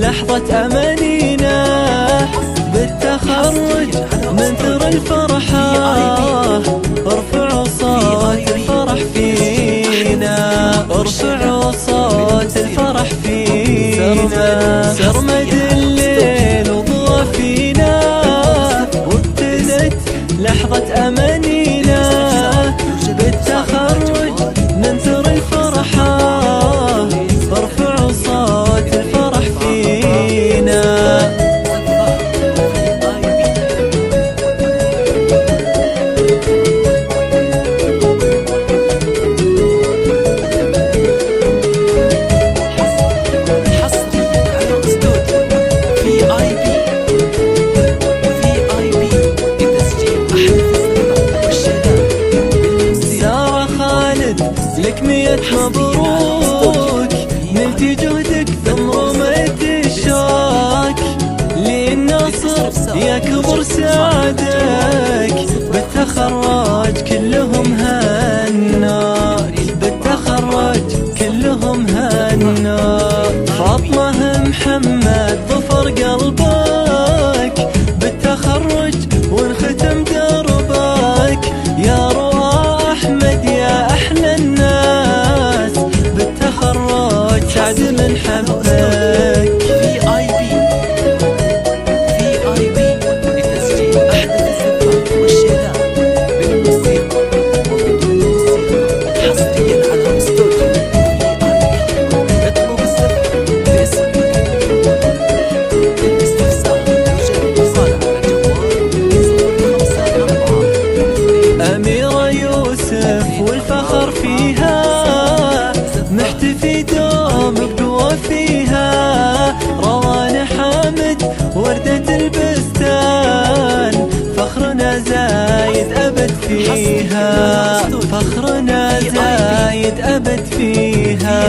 لحظة أمانينا بالتخرج ننثر الفرحة، ارفعوا صوت الفرح فينا، ارفعوا صوت الفرح فينا. سرمد الليل وضوى فينا وابتدت لحظة أمانينا بالتخرج ننثر الفرحة، ارفعوا صوت الفرح فينا. لك 100 مبروك، نلت جهدك ثم رميت الشوك، للنصر يكبر سعدك بالتخرج كلهم هنا، بالتخرج كلهم هنا. فاطمة محمد ظفر قلبك بالتخرج وانختم دربك، يا روى أحمد يا أحلى الناس بالتخرج سعد من حبك. VIP لتسجيل أحدث الزفاف والشهادات بالموسيقى وبدون موسيقى حصريا على استوديو VIP. اطلب الزفاف باسمك للاستفسار يوجد اتصال على جوال 054. أميرة يوسف والفخر فيها، محتفي دوم بقوة فيها. روان حامد وردة البستان، فخرنا زايد أبد فيها، فخرنا زايد أبد فيها.